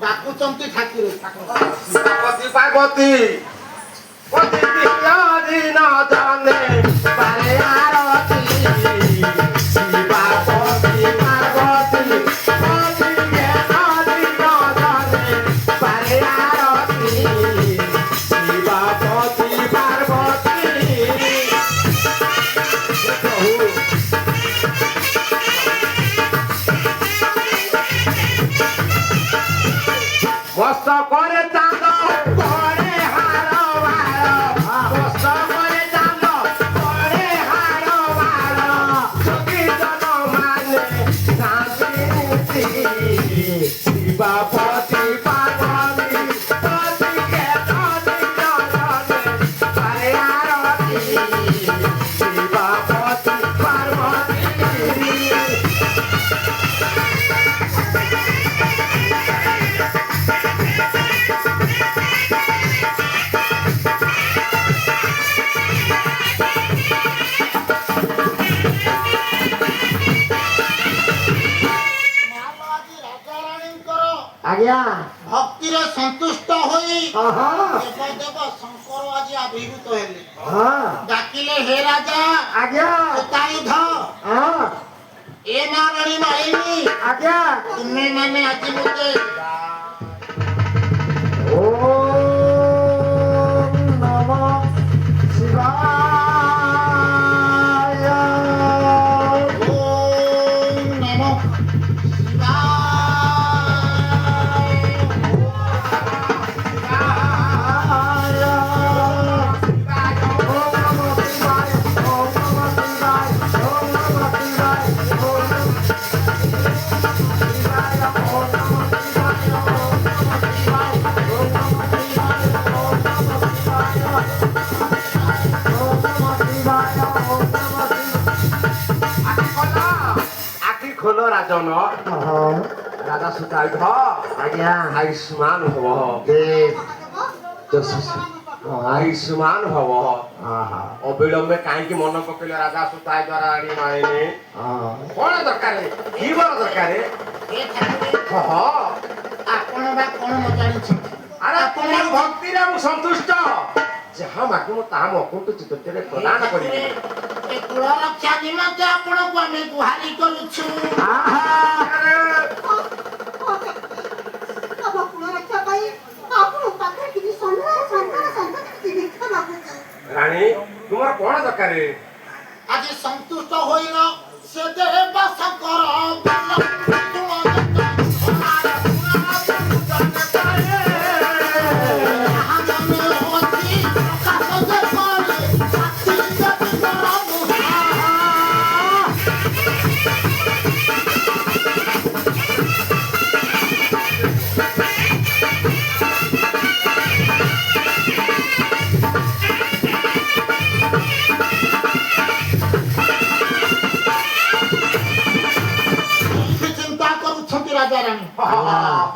ডাকুଛନ୍ତି ଠାକୁର ପାର୍ବତୀ ଦିନ ଜାନେ ପାରେ ଆରତୀ ପାର୍ବତୀ ପାର୍ବତୀ ଦିନ ଜାନେ ପାରେ ଆରତୀ ପାର୍ବତୀ ପାର୍ବତୀ মস্ত করে চাঁদ করে হার বার মস্ত করে চাঁদ করে হার বার সখী জন মানে শান্তি শিবাপতি পার্বতী পতি কেতনী জননে পারে আরতি শিবাপতি পার্বতী ଆଜ୍ଞା ଭକ୍ତିରେ ସନ୍ତୁଷ୍ଟ ହୋଇ ଦେବ ଶଙ୍କର ଆଜି ଆବିର୍ଭୂତ ହେଲେ ଡାକିଲେ ହେ ରାଜା ଆଜ୍ଞା ଶତାୟୁଧ ଏ ନାରଣୀ ମାଳିନୀ ଆଜ୍ଞା ତୁମେ ମାନେ ଆଜି ମୋତେ ଓମ୍ ନମଃ ଶିବାୟ ଓମ୍ ନମଃ খোলো রাজন রাজা সুতায়ুধ আজ্ঞা আয়ুষ্মান ভব আয়ুষ্মান ভব অবিলম্বে কাହିଁକି ମନ ପକେଇଲେ ରାଜା ସୁତାୟୁଧ ରାଣୀ ମାଳିନୀ କଣ ଦରକାର କି ବର ଦରକାର ଆପଣ ବା କଣ ନ ଜାଣିଛନ୍ତି ଆରେ ତୁମ ଭକ୍ତିରେ ମୁଁ ସନ୍ତୁଷ୍ଟ ଯାହା ମାଗିବ ତାହା ମୋ ଅକୁଣ୍ଠ ଚିତ୍ତରେ ପ୍ରଦାନ କରିବି ଏ କୁଳ ରକ୍ଷା ନିମନ୍ତେ ଆପଣଙ୍କୁ ଆମେ ଗୁହାରି କରୁଛୁ ରାଣୀ ତୁମର କଣ ଦରକାର ଆଜି ସନ୍ତୁଷ୍ଟ ହୋଇନ ସେ ଦେବ ଶଙ୍କର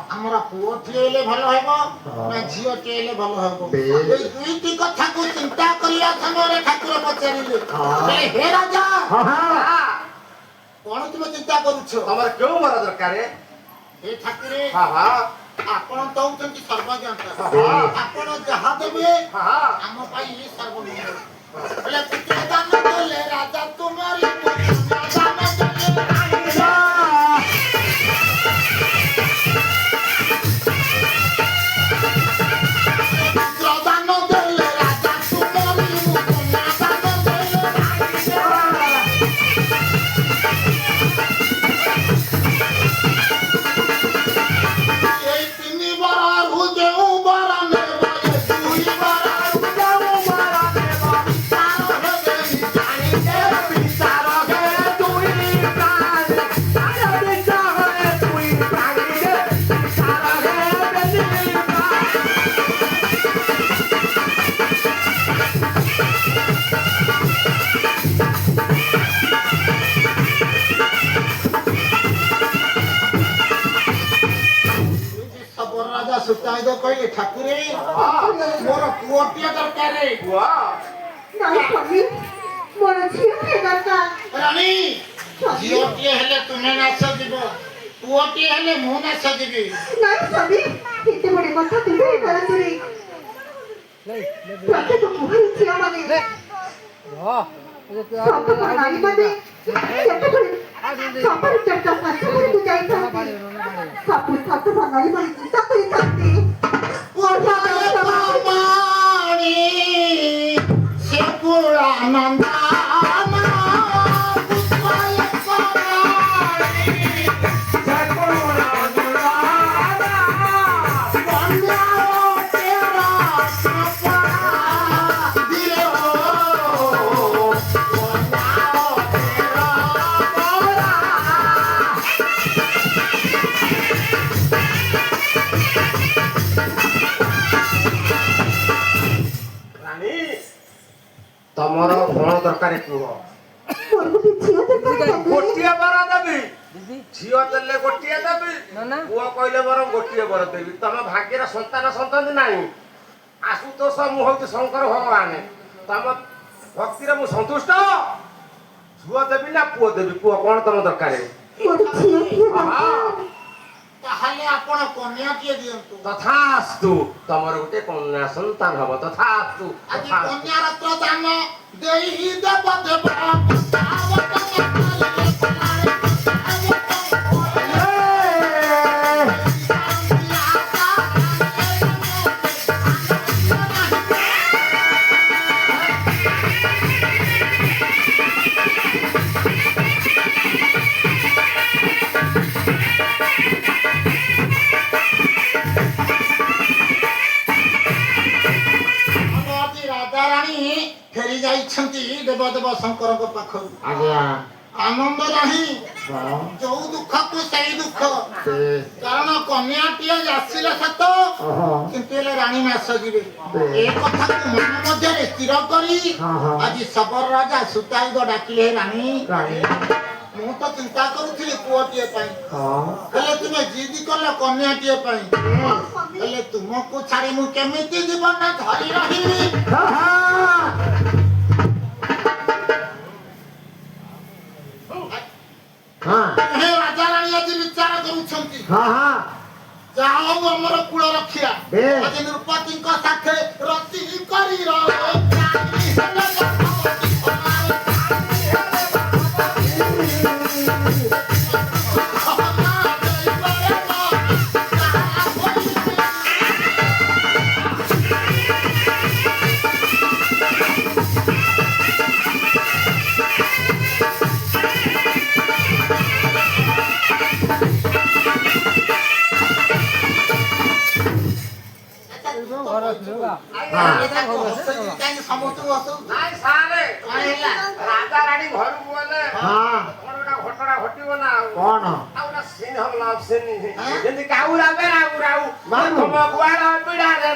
ଆମର ପୁଅଟିଏ ହେଲେ ଭଲ ହେବ ନା ଝିଅଟିଏ ହେଲେ ଭଲ ହେବ ଏଇ ଦୁଇଟି କଥାକୁ ଚିନ୍ତା କରିବା ସମୟରେ ଠାକୁର ପଚାରିଲେ ହେ ରାଜା କଣ ତୁମେ ଚିନ୍ତା କରୁଛ ତମର କେଉଁ ବର ଦରକାର ହେ ଠାକୁରେ ଆପଣ ତ ହଉଛନ୍ତି ସର୍ବଜ୍ଞାତା ଆପଣ ଯାହା ଦେବେ ଆମ ପାଇଁ ସର୍ବମଙ୍ଗଳ ହେଲେ ପୁତ୍ର ଦାନ ଦେଲେ ରାଜା ତୁମରି ସୁତାଇଦ କହିଲେ ଠାକୁରେ ମୋର ପୁଅଟିଏ ଦରକାର। ପୁଅ ନାଇଁ ସ୍ୱାମୀ ମୋର ଝିଅଟିଏ ଦରକାର। ରାଣୀ ଝିଅଟିଏ ହେଲେ ତୁମେ ନାଶ ଯିବ, ପୁଅଟିଏ ହେଲେ ମୁଁ ନାଶ ଯିବି। ନାଇଁ ସ୍ୱାମୀ ଏତେ ବଡ଼ କଥା ତୁମେ କରନ୍ତୁନି। ପ୍ରତ୍ୟେକ କୁହାରୀ ଝିଅମାନେ ପ୍ରତ୍ୟେକ ନାରୀମାନେ ଯେତେବେଳେ ସଫଳ ଚର୍ଚ୍ଚା ଶାଶୁଘରକୁ ଯାଇଥାନ୍ତି ସବୁ ଶାଶୁଘର ନାରୀମାନେ ଚିନ୍ତା କରିଥାନ୍ତି ପାଣି ସେ ପୁରା ନନ୍ଦାନ ତମର କଣ ଦରକାର କୁହ? ଗୋଟିଏ ବର ଦେବି, ଝିଅ ଦେଲେ ଗୋଟିଏ ଦେବି, ପୁଅ କହିଲେ ବର ଗୋଟିଏ ବର ଦେବି। ତମ ଭାଗ୍ୟର ସନ୍ତାନ ସନ୍ତତି ନାହିଁ। ଆଶୁତୋଷ ମୁଁ ହଉଛି ଶଙ୍କର ଭଗବାନ, ତମ ଭକ୍ତିରେ ମୁଁ ସନ୍ତୁଷ୍ଟ। ଝିଅ ଦେବି ନା ପୁଅ ଦେବି? ପୁଅ କଣ ତମ ଦରକାର? ତାହେଲେ ଆପଣ କନ୍ୟାଟିଏ ଦିଅନ୍ତୁ। ତଥାସ୍ତୁ, ତମର ଗୋଟେ କନ୍ୟା ସନ୍ତାନ ହବ। ତଥାସ୍ତୁ। ଆଜି କନ୍ୟା ରତ୍ନ ଦାନ ଦେଇ ଦେବ ଦେବ ଫେରି ଯାଇଛନ୍ତି ଦେବଦେବ ଶଙ୍କରଙ୍କ ପାଖରୁ। ଆନନ୍ଦ ନାହିଁ, ଯୋଉ ଦୁଃଖକୁ ସେଇ ଦୁଃଖ। କାରଣ କନ୍ୟାଟିଏ ଆସିଲେ ସତ କିନ୍ତୁ ହେଲେ ରାଣୀ ନାଶ ଯିବେ। ଏ କଥାକୁ ମନ ମଧ୍ୟରେ ସ୍ଥିର କରି ଆଜି ଶବର ରାଜା ସୁତାଇଦ ଡାକିଲେ ରାଣୀ। ମୁଁ ତ ଚିନ୍ତା କରୁଥିଲି ପୁଅଟିଏ ପାଇଁ, ହେଲେ ତୁମେ ଜିଦ୍ କଲ କନ୍ୟାଟିଏ ପାଇଁ। ହେଲେ ତୁମକୁ ଛାଡି ମୁଁ କେମିତି ଜୀବନ ଧରି ରହିବି? ରାଜା ରାଣୀ ଆଜି ବିଚାର କରୁଛନ୍ତି। ଯାହା ହଉ ଆମର କୂଳ ରକ୍ଷା ଆଜି ନୃପତିଙ୍କ ସାଥେ ରତି କରି ରାଜା ରାଣୀ ଘରକୁ ଗଲେ ଘଟଣା ଘଟିବ ନା। କଣ ଯେମିତି କାଉ ରାବେ ରାଉ ରାଉ ତମ ଗୁଆଳ ପିଢାରେ